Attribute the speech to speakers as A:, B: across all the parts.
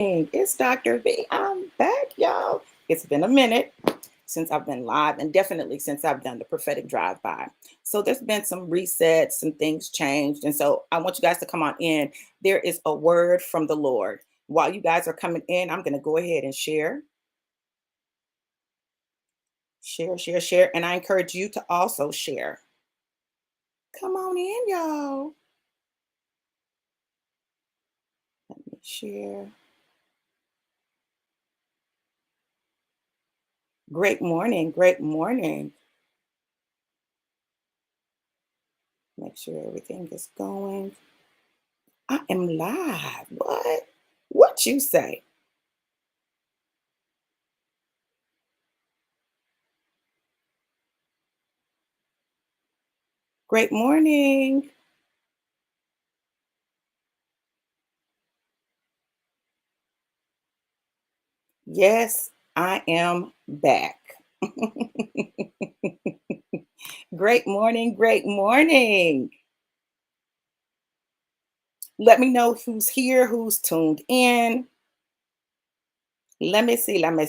A: It's Dr. V. I'm back, y'all. It's been a minute since I've been live, and definitely since I've done the prophetic drive-by. So there's been some resets, some things changed. And so I want you guys to come on in. There is a word from the Lord. While you guys are coming in, I'm going to go ahead and share. And I encourage you to also share. Come on in, y'all. Let me share. Great morning. Great morning. Make sure everything is going. I am live. What? What you say? Great morning. Yes, I am back. Great morning. Great morning. Let me know who's here, who's tuned in. Let me see. I'm going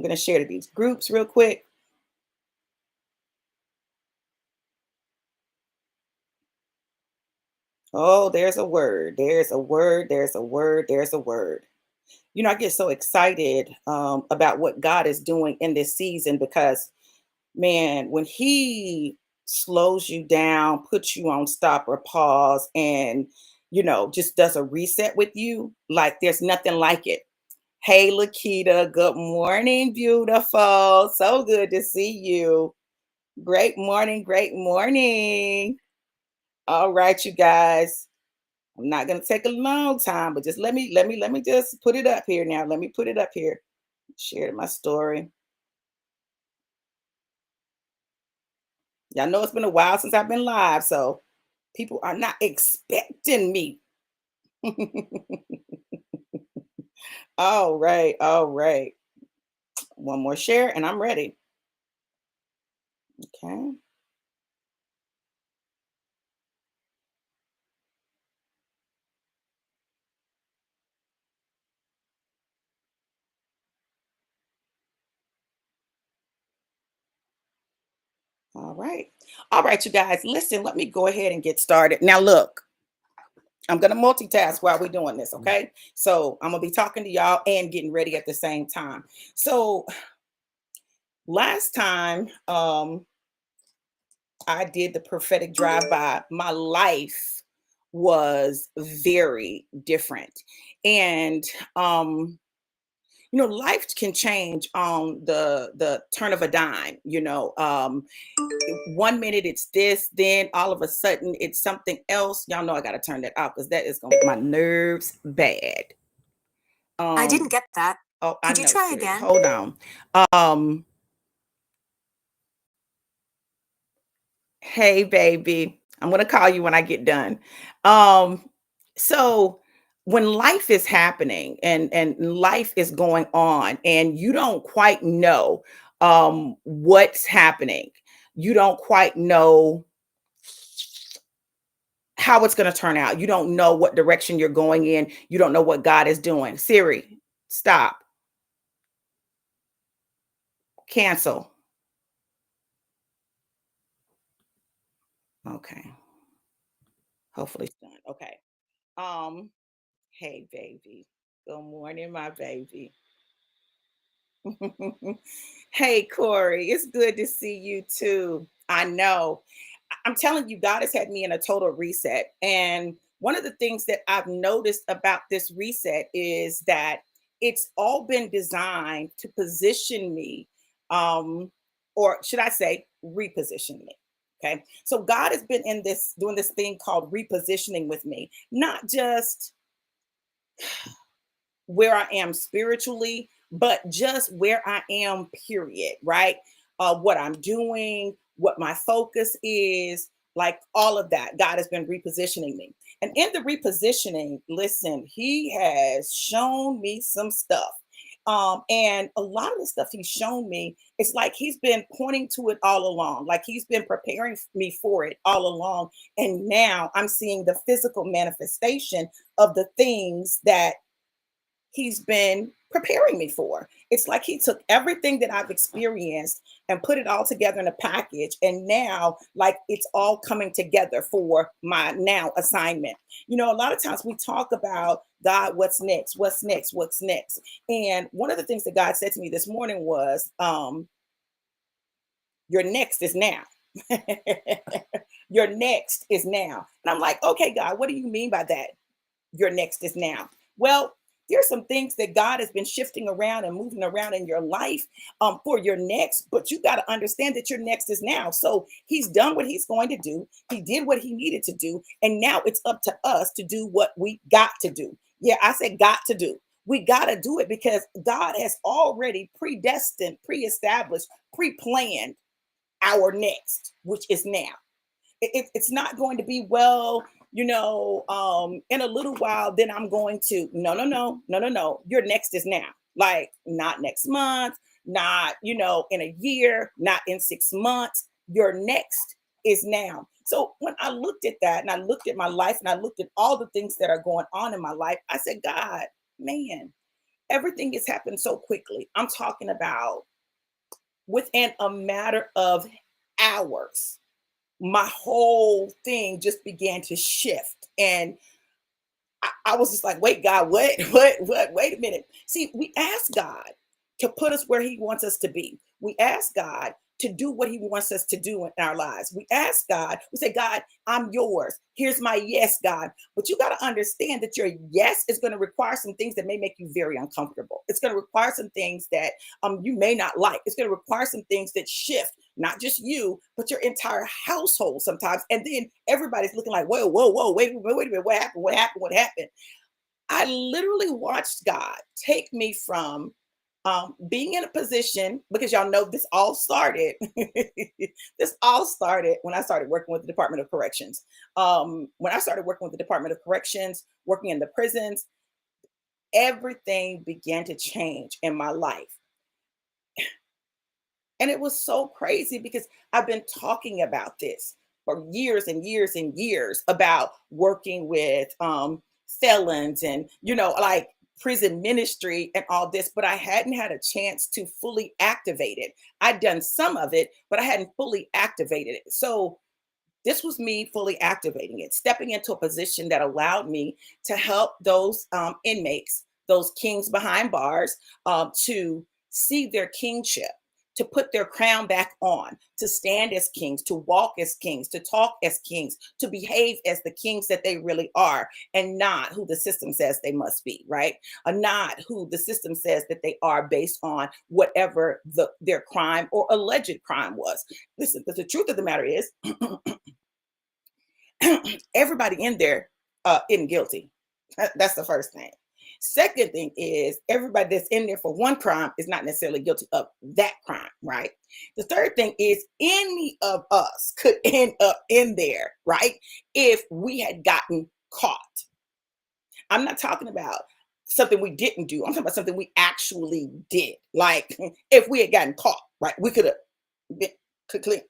A: to share to these groups real quick. Oh, there's a word. There's a word. There's a word. There's a word. I get so excited about what God is doing in this season because man, when he slows you down, puts you on stop or pause, and just does a reset with you, like there's nothing like it. Hey, Lakita, good morning, beautiful. So good to see you. Great morning, great morning. All right, you guys. I'm not gonna take a long time, but just let me just put it up here now. Let me put it up here. Share my story. Y'all know it's been a while since I've been live, so people are not expecting me. All right, all right. One more share and I'm ready. Okay. All right. All right, you guys. Listen, let me go ahead and get started. Now, look, I'm going to multitask while we're doing this. Okay. So I'm going to be talking to y'all and getting ready at the same time. So last time I did the prophetic drive-by, my life was very different. And life can change on the turn of a dime. One minute it's this, then all of a sudden it's something else. Y'all know I got to turn that off because that is going to make my nerves bad.
B: I didn't get that.
A: Oh, I
B: Could you
A: know,
B: try
A: Siri.
B: again?
A: Hold on. um Hey, baby. I'm gonna call you when I get done. Um, so when life is happening and life is going on and you don't quite know what's happening, you don't quite know how it's gonna turn out. You don't know what direction you're going in, you don't know what God is doing. Siri, stop, cancel. Okay, hopefully it's done. Okay. Um, hey baby. Good morning, my baby. Hey, Corey, it's good to see you too. I know. I'm telling you, God has had me in a total reset. And one of the things that I've noticed about this reset is that it's all been designed to position me, um, or should I say, reposition me. Okay. So God has been in this, doing this thing called repositioning with me, not just where I am spiritually, but just where I am, period, right? What I'm doing, what my focus is, like all of that. God has been repositioning me. And in the repositioning, listen, He has shown me some stuff. And a lot of the stuff he's shown me, it's like he's been pointing to it all along, like he's been preparing me for it all along. And now I'm seeing the physical manifestation of the things that he's been preparing me for. It's like he took everything that I've experienced and put it all together in a package. And now, like, it's all coming together for my now assignment. You know, a lot of times we talk about God, what's next? What's next? What's next? And one of the things that God said to me this morning was, your next is now. Your next is now. And I'm like, okay, God, what do you mean by that? Your next is now. Well, there's some things that God has been shifting around and moving around in your life for your next, but you got to understand that your next is now. So he's done what he's going to do. He did what he needed to do. And now it's up to us to do what we got to do. Yeah, I said got to do. We got to do it because God has already predestined, pre-established, pre-planned our next, which is now. It's not going to be, well, in a little while then I'm going to, no, no, no, no, no, no, your next is now. Like, not next month, not, in a year, not in 6 months. Your next is now. So when I looked at that and I looked at my life and I looked at all the things that are going on in my life, I said, God, man, everything has happened so quickly. I'm talking about within a matter of hours, my whole thing just began to shift. And I was just like, wait, God, what, what, wait a minute. See, we ask God to put us where he wants us to be. We ask God to do what he wants us to do in our lives. We ask God, we say, God, I'm yours. Here's my yes, God. But you got to understand that your yes is going to require some things that may make you very uncomfortable. It's going to require some things that you may not like. It's going to require some things that shift, not just you, but your entire household sometimes. And then everybody's looking like, whoa, whoa, whoa, wait a minute, what happened? What happened? What happened? I literally watched God take me from being in a position, because y'all know this all started. This all started when I started working with the Department of Corrections. When I started working with the Department of Corrections, working in the prisons, everything began to change in my life. And it was so crazy because I've been talking about this for years and years and years about working with felons and, like prison ministry and all this, but I hadn't had a chance to fully activate it. I'd done some of it, but I hadn't fully activated it. So this was me fully activating it, stepping into a position that allowed me to help those inmates, those kings behind bars, to see their kingship, to put their crown back on, to stand as kings, to walk as kings, to talk as kings, to behave as the kings that they really are, and not who the system says they must be, right? Not who the system says that they are based on whatever their crime or alleged crime was. Listen, but the truth of the matter is, everybody in there isn't guilty. That's the first thing. Second thing is, everybody that's in there for one crime is not necessarily guilty of that crime, right? The third thing is, any of us could end up in there, right? If we had gotten caught. I'm not talking about something we didn't do. I'm talking about something we actually did. Like, if we had gotten caught, right? We could have been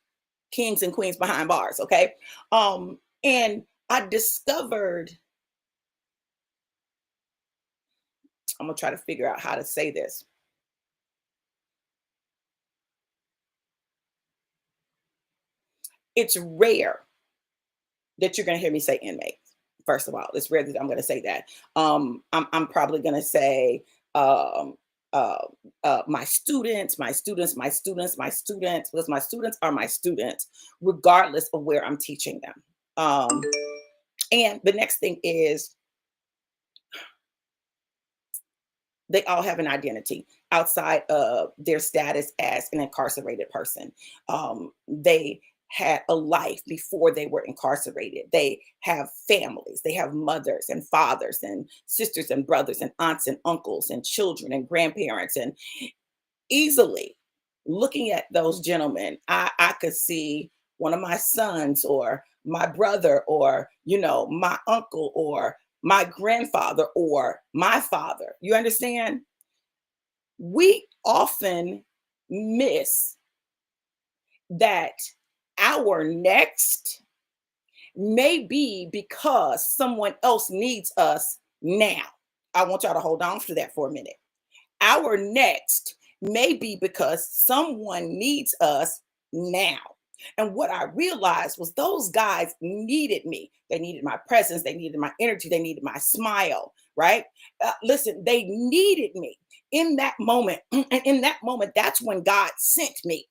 A: kings and queens behind bars, okay? And I discovered, I'm gonna try to figure out how to say this. It's rare that you're gonna hear me say inmates. First of all, it's rare that I'm gonna say that. I'm probably gonna say um, uh, my students, my students, my students, my students, because my students are my students, regardless of where I'm teaching them. And the next thing is, they all have an identity outside of their status as an incarcerated person. They had a life before they were incarcerated. They have families, they have mothers and fathers and sisters and brothers and aunts and uncles and children and grandparents. And easily looking at those gentlemen, I could see one of my sons or my brother or, my uncle or my grandfather or my father. You understand? We often miss that our next may be because someone else needs us now. I want y'all to hold on to that for a minute. Our next may be because someone needs us now. And what I realized was those guys needed me. They needed my presence, they needed my energy, they needed my smile, right? Listen, they needed me in that moment. And in that moment, that's when God sent me.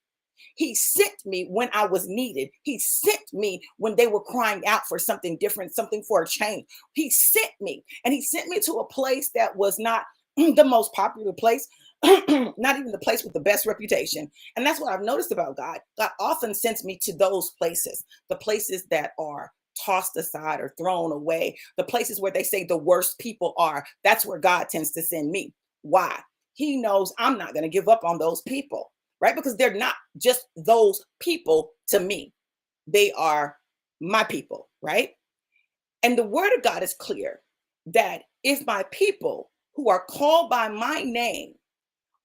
A: He sent me when I was needed. He sent me when they were crying out for something different, something for a change. He sent me, and he sent me to a place that was not the most popular place, not even the place with the best reputation. And that's what I've noticed about God. God often sends me to those places, the places that are tossed aside or thrown away, the places where they say the worst people are. That's where God tends to send me. Why? He knows I'm not going to give up on those people, right? Because they're not just those people to me, they are my people, right? And the word of God is clear that if my people who are called by my name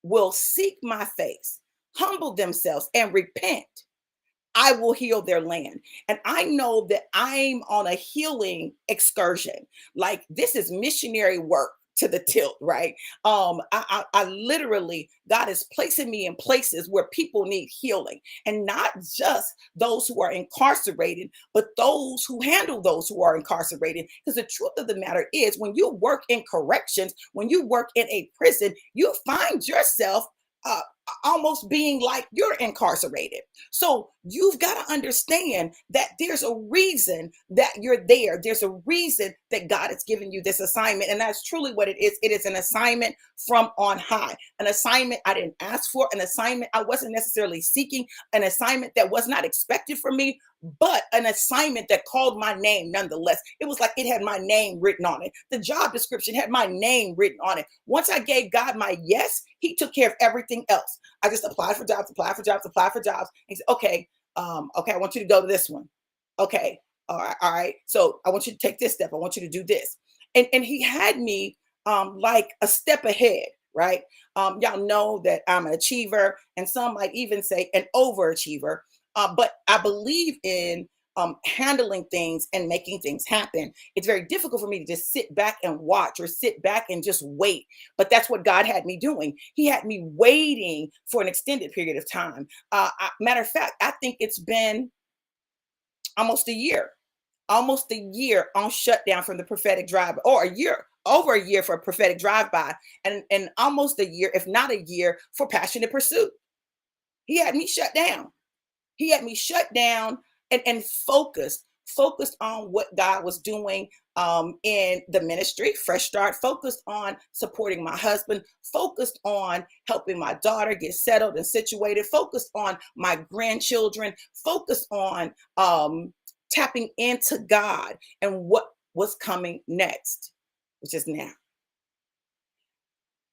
A: will seek my face, humble themselves, and repent, I will heal their land. And I know that I'm on a healing excursion. Like this is missionary work to the tilt, right? I literally, God is placing me in places where people need healing, and not just those who are incarcerated, but those who handle those who are incarcerated. Because the truth of the matter is, when you work in corrections, when you work in a prison, you find yourself uh, almost being like you're incarcerated. So you've got to understand that there's a reason that you're there. There's a reason that God has given you this assignment. And that's truly what it is. It is an assignment from on high, an assignment I didn't ask for, an assignment I wasn't necessarily seeking, an assignment that was not expected from me, but an assignment that called my name nonetheless. It was like it had my name written on it. The job description had my name written on it. Once I gave God my yes, he took care of everything else. I just applied for jobs, applied for jobs, applied for jobs. He said, okay, okay, I want you to go to this one. Okay, all right, all right. So I want you to take this step. I want you to do this. And he had me like a step ahead, right? Y'all know that I'm an achiever, and some might even say an overachiever. But I believe in handling things and making things happen. It's very difficult for me to just sit back and watch or sit back and just wait. But that's what God had me doing. He had me waiting for an extended period of time. Matter of fact, I think it's been almost almost a year on shutdown from the prophetic drive, or a year, over a year for a prophetic drive-by, and almost a year, if not a year, for passionate pursuit. He had me shut down. He had me shut down and focused on what God was doing in the ministry, fresh start, focused on supporting my husband, focused on helping my daughter get settled and situated, focused on my grandchildren, focused on tapping into God and what was coming next, which is now.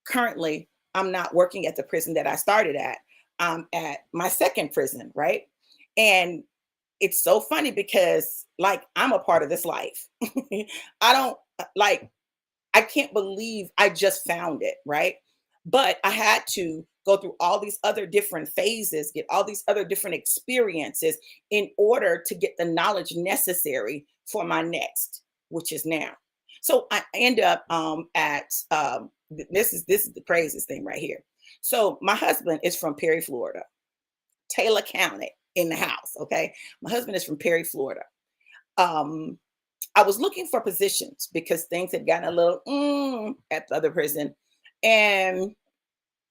A: Currently, I'm not working at the prison that I started at. I'm at my second prison, right? And it's so funny because like I'm a part of this life. I don't like I can't believe I just found it, right? But I had to go through all these other different phases, get all these other different experiences in order to get the knowledge necessary for my next, which is now. So I end up at this is the craziest thing right here. So my husband is from Perry, Florida, Taylor County in the house. Okay. My husband is from Perry, Florida. Um, I was looking for positions because things had gotten a little at the other prison. And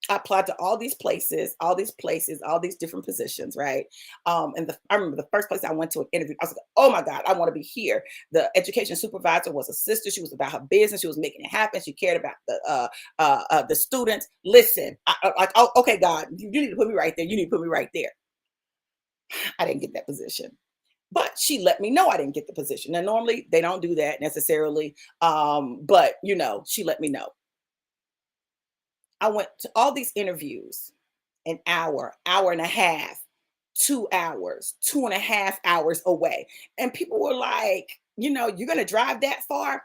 A: I applied to all these places, all these places, all these different positions, right? I remember the first place I went to an interview, I was like, oh my God, I want to be here. The education supervisor was a sister. She was about her business. She was making it happen. She cared about the students. Listen, like, oh, okay, God, you need to put me right there. You need to put me right there. I didn't get that position. But she let me know I didn't get the position. Now, normally they don't do that necessarily. But she let me know. I went to all these interviews, an hour, hour and a half, 2 hours, 2.5 hours away. And people were like, you're going to drive that far?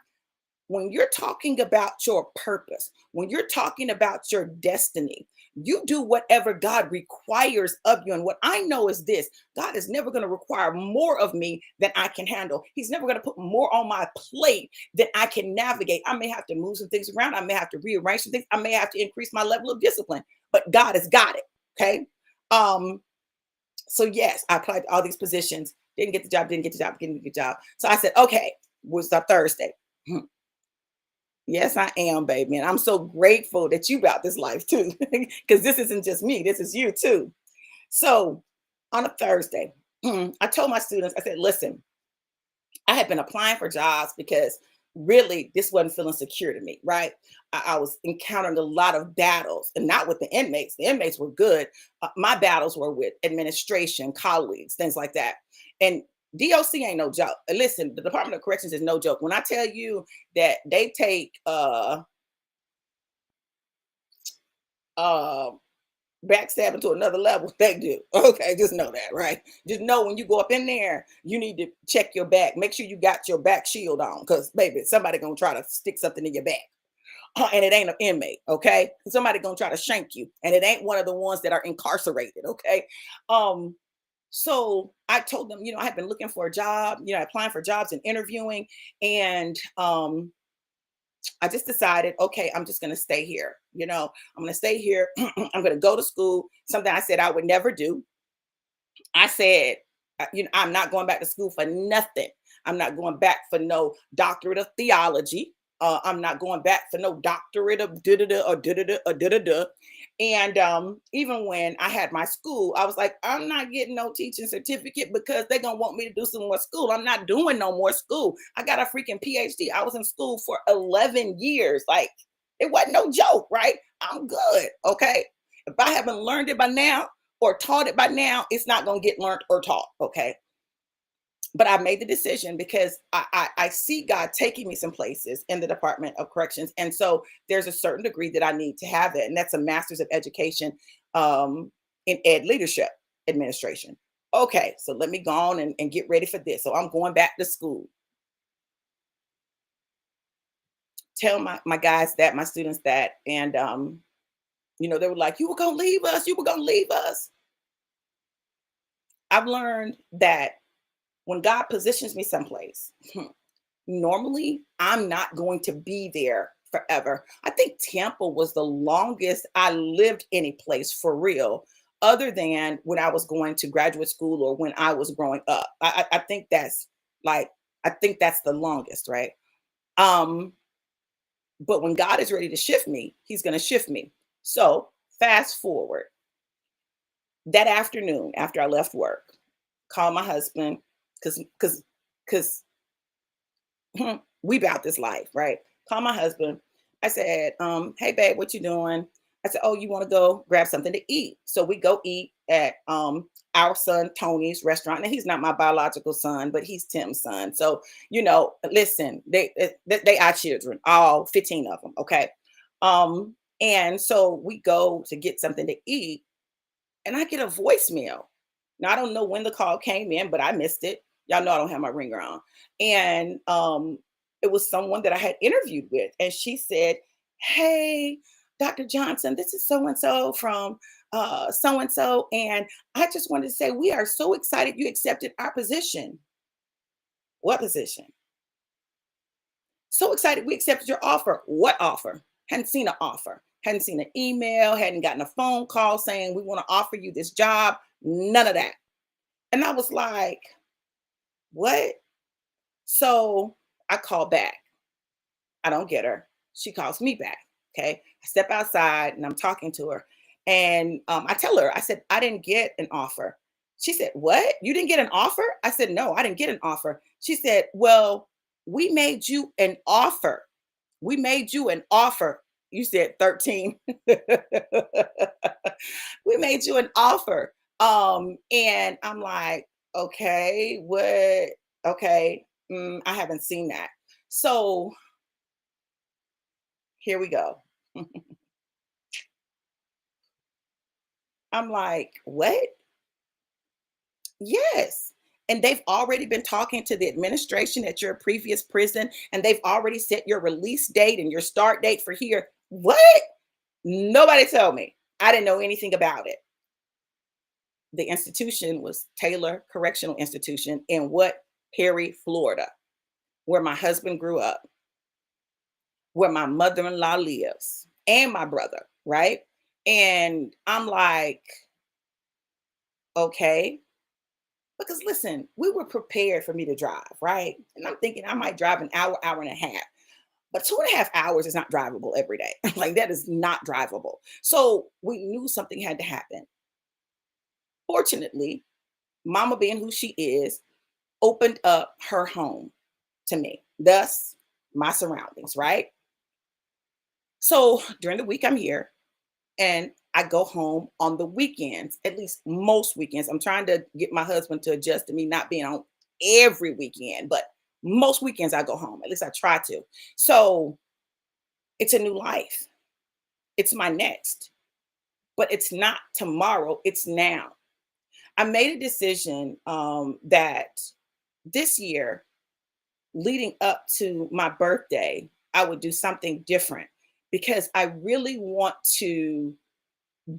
A: when you're talking about your purpose, when you're talking about your destiny, you do whatever God requires of you. And what I know is this: God is never going to require more of me than I can handle. He's never going to put more on my plate than I can navigate. I may have to move some things around. I may have to rearrange some things. I may have to increase my level of discipline, but God has got it. Okay. Um, so yes, I applied to all these positions, didn't get the job, didn't get the job, didn't get the job. So I said, okay, was a Thursday. Hmm. Yes, I am, baby. And I'm so grateful that you about this life too. Because this isn't just me, this is you too. So on a Thursday, I told my students, I said, listen, I had been applying for jobs because really this wasn't feeling secure to me, right? I was encountering a lot of battles and not with the inmates. The inmates were good. My battles were with administration, colleagues, things like that. And DOC ain't no joke. Listen, the Department of Corrections is no joke. When I tell you that they take uh backstabbing to another level, they do. Okay, just know that, right? Just know when you go up in there, you need to check your back. Make sure you got your back shield on, because baby, somebody gonna try to stick something in your back. And it ain't an inmate, okay? Somebody gonna try to shank you, and it ain't one of the ones that are incarcerated, okay? Um, so I told them, I had been looking for a job, applying for jobs and interviewing, and I just decided, okay, I'm just going to stay here. I'm going to stay here. I'm going to go to school. Something I said I would never do. I said, I'm not going back to school for nothing. I'm not going back for no doctorate of theology. I'm not going back for no doctorate of da da da or da da da or da da da. And even when I had my school, I was like, I'm not getting no teaching certificate because they're gonna want me to do some more school. I'm not doing no more school. I got a freaking PhD. I was in school for 11 years. Like, it wasn't no joke, right? I'm good. Okay. If I haven't learned it by now, or taught it by now, it's not going to get learned or taught. Okay. But I made the decision because I see God taking me some places in the Department of Corrections. And so there's a certain degree that I need to have it. And that's a master's of education in ed leadership administration. Okay. So let me go on and get ready for this. So I'm going back to school. Tell my guys that, my students that. And, they were like, you were going to leave us. You were going to leave us. I've learned that when God positions me someplace, normally I'm not going to be there forever. I think Tampa was the longest I lived any place for real, other than when I was going to graduate school or when I was growing up. I think that's like, I think that's the longest, right? Um, but when God is ready to shift me, He's going to shift me. So fast forward that afternoon after I left work, call my husband because we about this life, right? Call my husband. I said, hey babe, what you doing? I said, oh, you want to go grab something to eat? So we go eat at our son Tony's restaurant. And he's not my biological son, but he's Tim's son. So, listen, they are children, all 15 of them. Okay. And so we go to get something to eat, and I get a voicemail. Now I don't know when the call came in, but I missed it. Y'all know I don't have my ringer on. And it was someone that I had interviewed with, and she said, "Hey, Dr. Johnson, this is so and so from so and so, and I just wanted to say we are so excited you accepted our position." What position? So excited we accepted your offer. What offer? Hadn't seen an offer. Hadn't seen an email. Hadn't gotten a phone call saying we want to offer you this job. None of that. And I was like, what? So I call back. I don't get her. She calls me back. Okay. I step outside and I'm talking to her. And I tell her, I said, I didn't get an offer. She said, what? You didn't get an offer? I said, no, I didn't get an offer. She said, well, we made you an offer. We made you an offer. You said 13. We made you an offer. And I'm like, okay, what? Okay, I haven't seen that. So here we go. I'm like, what? Yes. And they've already been talking to the administration at your previous prison, and they've already set your release date and your start date for here. What? Nobody told me. I didn't know anything about it. The institution was Taylor Correctional Institution in what? Perry, Florida, where my husband grew up, where my mother-in-law lives, and my brother, right? And I'm like, okay. Because listen, we were prepared for me to drive, right? And I'm thinking I might drive an hour, hour and a half. But 2.5 hours is not drivable every day. Like that is not drivable. So we knew something had to happen. Fortunately, Mama being who she is, opened up her home to me, thus my surroundings, right? So during the week, I'm here and I go home on the weekends, at least most weekends. I'm trying to get my husband to adjust to me not being on every weekend, but most weekends I go home. At least I try to. So it's a new life. It's my next, but it's not tomorrow. It's now. I made a decision that this year, leading up to my birthday, I would do something different because I really want to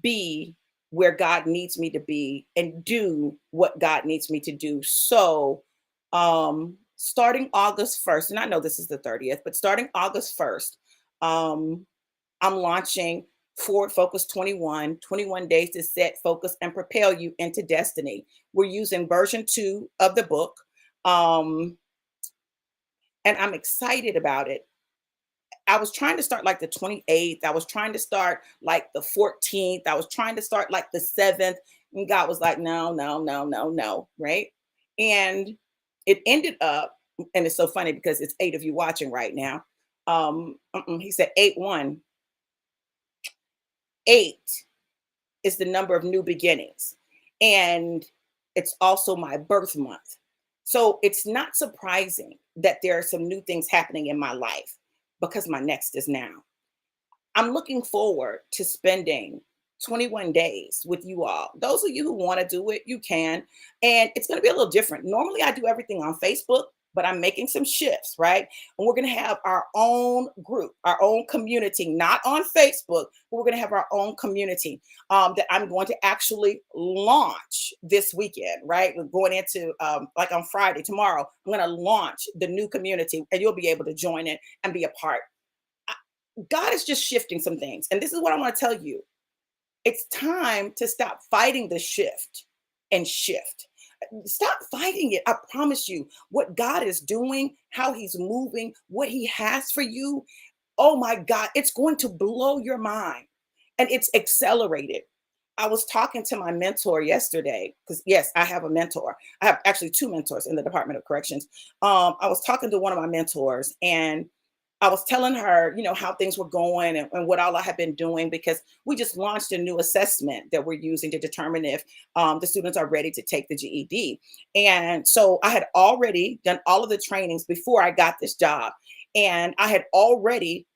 A: be where God needs me to be and do what God needs me to do. So, starting August 1st, and I know this is the 30th, but starting August 1st, um, I'm launching Forward Focus 21, 21 days to set, focus, and propel you into destiny. We're using version 2 of the book. Um, and I'm excited about it. I was trying to start like the 28th. I was trying to start like the 14th. I was trying to start like the 7th. And God was like, no, no, no, no, no. Right. And it ended up, and it's so funny because it's 8 of you watching right now. He said 8-1. 8 is the number of new beginnings. And it's also my birth month. So it's not surprising that there are some new things happening in my life because my next is now. I'm looking forward to spending 21 days with you all. Those of you who want to do it, you can. And it's going to be a little different. Normally, I do everything on Facebook, but I'm making some shifts, right? And we're going to have our own group, our own community, not on Facebook, but we're going to have our own community that I'm going to actually launch this weekend, right? We're going into like on Friday, tomorrow, I'm going to launch the new community and you'll be able to join it and be a part. God is just shifting some things. And this is what I want to tell you. It's time to stop fighting the shift and shift. Stop fighting it. I promise you, what God is doing, how He's moving, what He has for you. Oh my God, it's going to blow your mind. And it's accelerated. I was talking to my mentor yesterday because, yes, I have a mentor. I have actually two mentors in the Department of Corrections. I was talking to one of my mentors and I was telling her, how things were going and what all I have been doing because we just launched a new assessment that we're using to determine if the students are ready to take the GED. And so I had already done all of the trainings before I got this job. And I had already,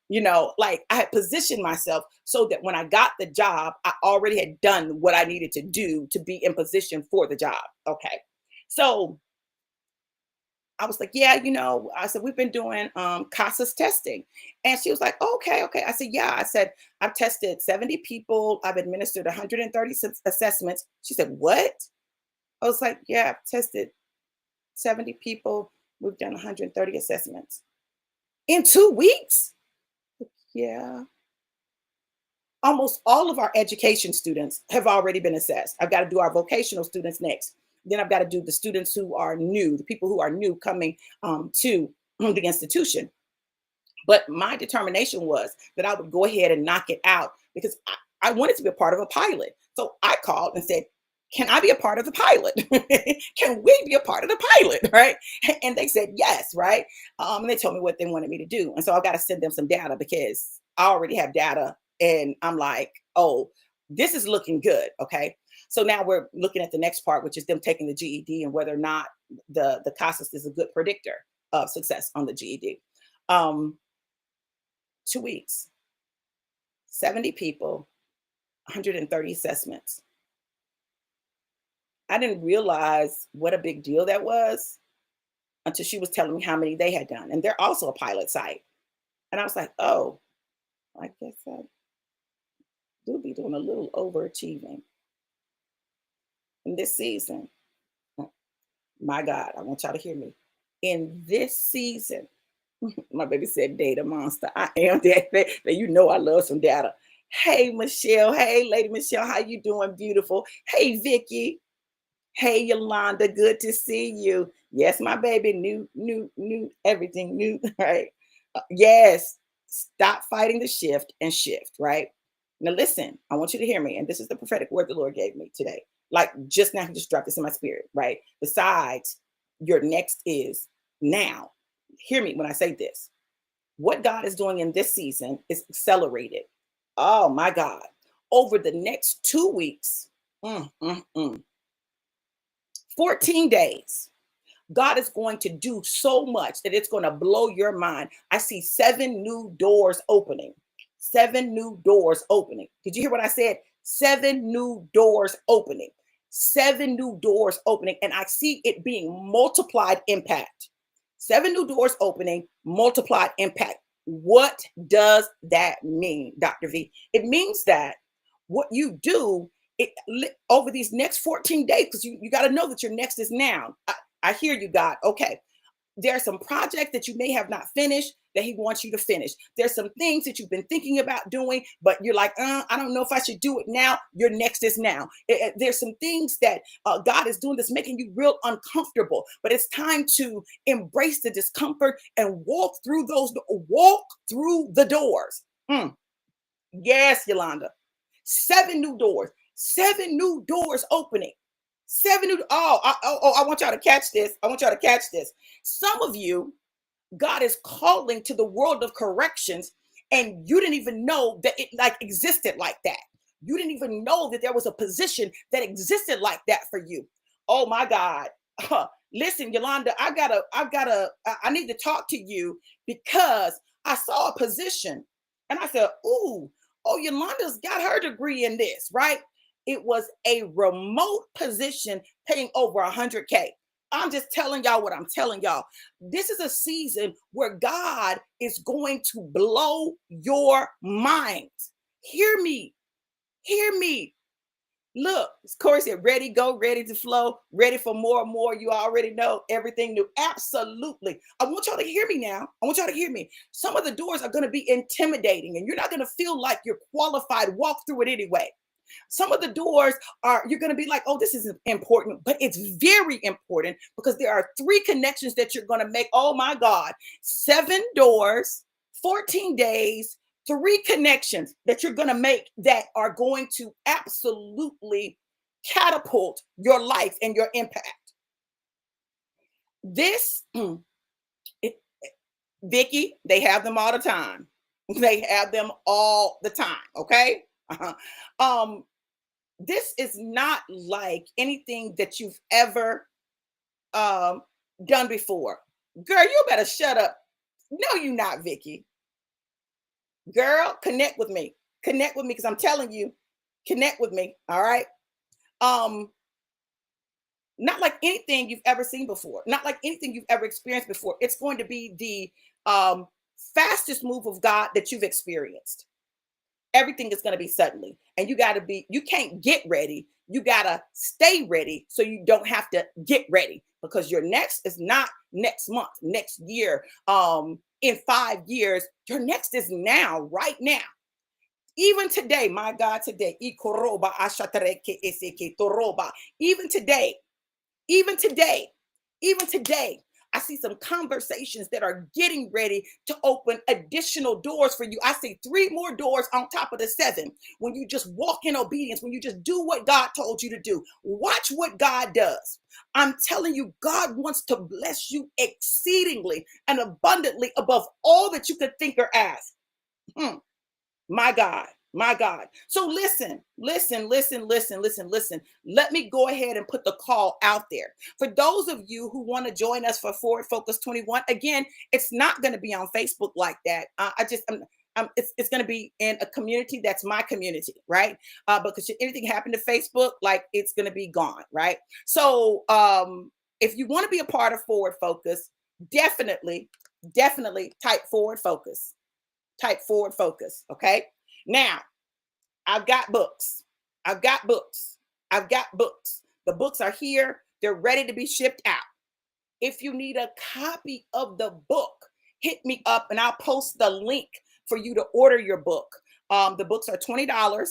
A: like I had positioned myself so that when I got the job, I already had done what I needed to do to be in position for the job. Okay. So I was like, yeah, I said, we've been doing CASAS testing. And she was like, okay, okay. I said, yeah. I said, I've tested 70 people. I've administered 130 assessments. She said, what? I was like, yeah, I've tested 70 people. We've done 130 assessments. In 2 weeks? Yeah. Almost all of our education students have already been assessed. I've got to do our vocational students next. Then I've got to do the students who are new, the people who are new coming to the institution. But my determination was that I would go ahead and knock it out because I wanted to be a part of a pilot. So I called and said, can I be a part of the pilot? Can we be a part of the pilot? Right. And they said yes, right. And they told me what they wanted me to do. And so I got to send them some data because I already have data. And I'm like, oh, this is looking good. Okay. So now we're looking at the next part, which is them taking the GED and whether or not the CASAS is a good predictor of success on the GED. 2 weeks, 70 people, 130 assessments. I didn't realize what a big deal that was until she was telling me how many they had done. And they're also a pilot site. And I was like, oh, I guess I do be doing a little overachieving in this season. My God, I want y'all to hear me. In this season, my baby said data monster. I am that. You know I love some data. Hey, Michelle. Hey, Lady Michelle. How you doing? Beautiful. Hey, Vicky. Hey, Yolanda. Good to see you. Yes, my baby. New, everything new. Right. Yes. Stop fighting the shift and shift. Right. Now, listen, I want you to hear me. And this is the prophetic word the Lord gave me today. Like just now, He just dropped this in my spirit. Right. Besides, your next is now. Hear me when I say this. What God is doing in this season is accelerated. Oh my God. Over the next 2 weeks, mm, mm, mm, 14 days, God is going to do so much that it's going to blow your mind. I see 7 new doors opening. 7 new doors opening. Did you hear what I said? 7 new doors opening. 7 new doors opening. And I see it being multiplied impact. 7 new doors opening, multiplied impact. What does that mean, Dr. V? It means that what you do it, over these next 14 days, because you got to know that your next is now. I hear you, God. Okay. There are some projects that you may have not finished that He wants you to finish. There's some things that you've been thinking about doing, but you're like, I don't know if I should do it now. Your next is now. There's some things that God is doing that's making you real uncomfortable, but it's time to embrace the discomfort and walk through the doors. Yes, Yolanda. 7 new doors. 7 new doors opening. 7 new. I want y'all to catch this. I want y'all to catch this. Some of you, God is calling to the world of corrections, and you didn't even know that it like existed like that. You didn't even know that there was a position that existed like that for you. Oh my God. Listen, Yolanda, I need to talk to you because I saw a position and I said, ooh, oh, Yolanda's got her degree in this, right? It was a remote position paying over 100K. I'm just telling y'all what I'm telling y'all. This is a season where God is going to blow your minds. Hear me. Hear me. Look, Corey said, ready, go, ready to flow, ready for more and more. You already know everything new. Absolutely. I want y'all to hear me now. I want y'all to hear me. Some of the doors are going to be intimidating and you're not going to feel like you're qualified. Walk through it anyway. Some of the doors are, you're going to be like, oh, this isn't important, but it's very important because there are 3 connections that you're going to make. Oh my God, 7 doors, 14 days, 3 connections that you're going to make that are going to absolutely catapult your life and your impact. This, it, Vicky, they have them all the time. They have them all the time. Okay. Uh-huh. This is not like anything that you've ever um, done before. Girl, you better shut up. No, you not, Vicky. Girl, connect with me. Connect with me because I'm telling you, connect with me. All right. Um, Not like anything you've ever seen before, not like anything you've ever experienced before. It's going to be the fastest move of God that you've experienced. Everything is going to be suddenly, and you can't get ready, you got to stay ready so you don't have to get ready, because your next is not next month, next year, in 5 years. Your next is now, right now. Even today, my God, today, even today, even today, even today, I see some conversations that are getting ready to open additional doors for you. I see 3 more doors on top of the 7. When you just walk in obedience, when you just do what God told you to do, watch what God does. I'm telling you, God wants to bless you exceedingly and abundantly above all that you could think or ask. Hmm. My God, my God. So listen. Let me go ahead and put the call out there. For those of you who want to join us for Forward Focus 21, again, it's not going to be on Facebook like that. It's going to be in a community that's my community, right? Because should anything happen to Facebook, like it's going to be gone, right? So if you want to be a part of Forward Focus, definitely, definitely type Forward Focus. Type Forward Focus. Okay. Now, I've got books. I've got books. I've got books. The books are here. They're ready to be shipped out. If you need a copy of the book, hit me up and I'll post the link for you to order your book. The books are $20.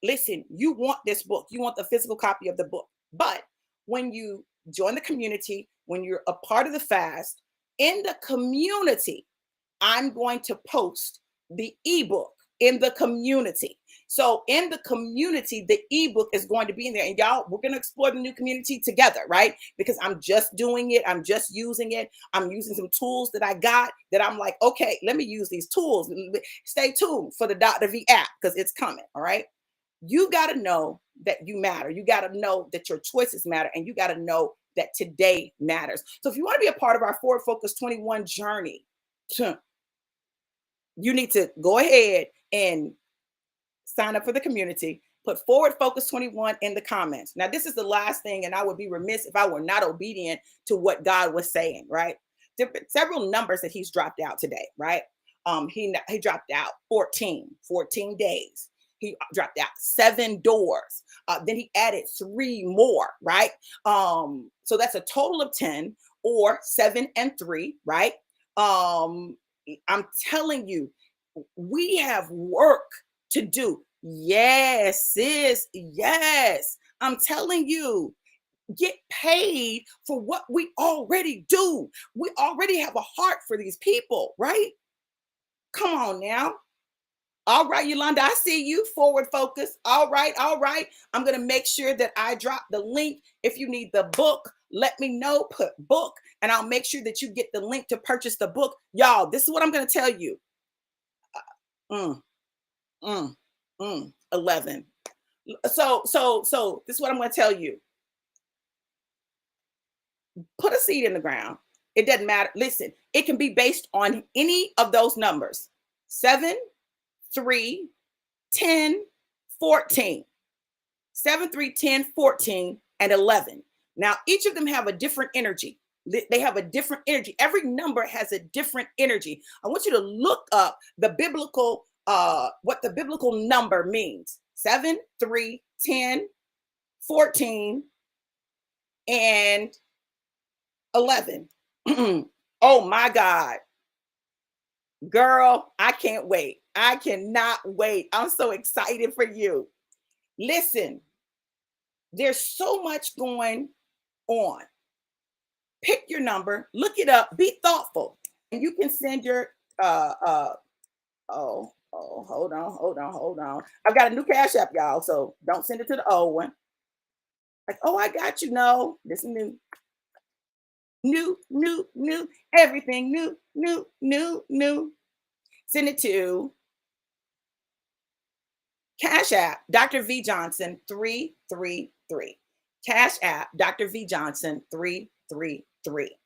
A: Listen, you want this book, you want the physical copy of the book. But when you join the community, when you're a part of the fast, in the community, I'm going to post the ebook in the community. So in the community, the ebook is going to be in there. And y'all, we're going to explore the new community together, right? Because I'm just doing it. I'm just using it. I'm using some tools that I got that I'm like, okay, let me use these tools. Stay tuned for the Dr. V app because it's coming. All right. You got to know that you matter. You got to know that your choices matter. And you got to know that today matters. So if you want to be a part of our Forward Focus 21 journey, you need to go ahead and sign up for the community. Put Forward Focus 21 in the comments. Now, this is the last thing, and I would be remiss if I were not obedient to what God was saying, right? There have been several numbers that he's dropped out today, right? He dropped out 14 days. He dropped out 7 doors. Then he added 3 more, right? So that's a total of 10 or 7 and 3, right? I'm telling you, we have work to do. Yes, sis. Yes. I'm telling you, get paid for what we already do. We already have a heart for these people, right? Come on now. All right, Yolanda, I see you. Forward Focus. All right, all right. I'm going to make sure that I drop the link. If you need the book, let me know. Put book, and I'll make sure that you get the link to purchase the book. Y'all, this is what I'm going to tell you. Mm, mm, 11. So this is what I'm going to tell you. Put a seed in the ground. It doesn't matter. Listen, it can be based on any of those numbers: 7, 3, 10, 14. 7, 3, 10, 14, and 11. Now, each of them have a different energy. They have a different energy. Every number has a different energy. I want you to look up the biblical, what the biblical number means. 7, 3, 10, 14, and 11. Oh my God. Girl, I can't wait. I cannot wait. I'm so excited for you. Listen, there's so much going on. Pick your number, look it up, be thoughtful. And you can send your hold on. I've got a new Cash App, y'all. So don't send it to the old one. Like, oh, I got you. No, this is new. New, everything new. Send it to Cash App, Dr. V Johnson 333. Cash App, Dr. V Johnson 333.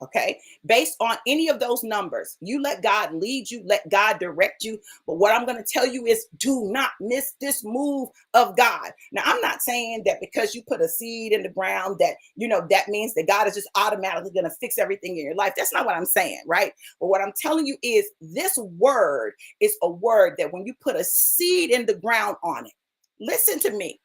A: Okay. Based on any of those numbers, you let God lead you, let God direct you. But what I'm going to tell you is do not miss this move of God. Now, I'm not saying that because you put a seed in the ground that, that means that God is just automatically going to fix everything in your life. That's not what I'm saying, right? But what I'm telling you is this word is a word that when you put a seed in the ground on it, listen to me.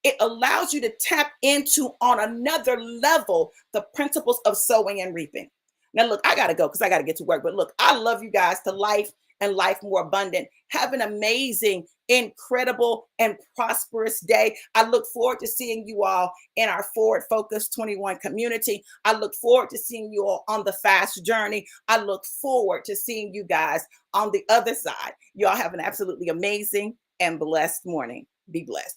A: It allows you to tap into on another level the principles of sowing and reaping. Now, look, I got to go because I got to get to work. But look, I love you guys to life and life more abundant. Have an amazing, incredible, and prosperous day. I look forward to seeing you all in our Forward Focus 21 community. I look forward to seeing you all on the fast journey. I look forward to seeing you guys on the other side. Y'all have an absolutely amazing and blessed morning. Be blessed.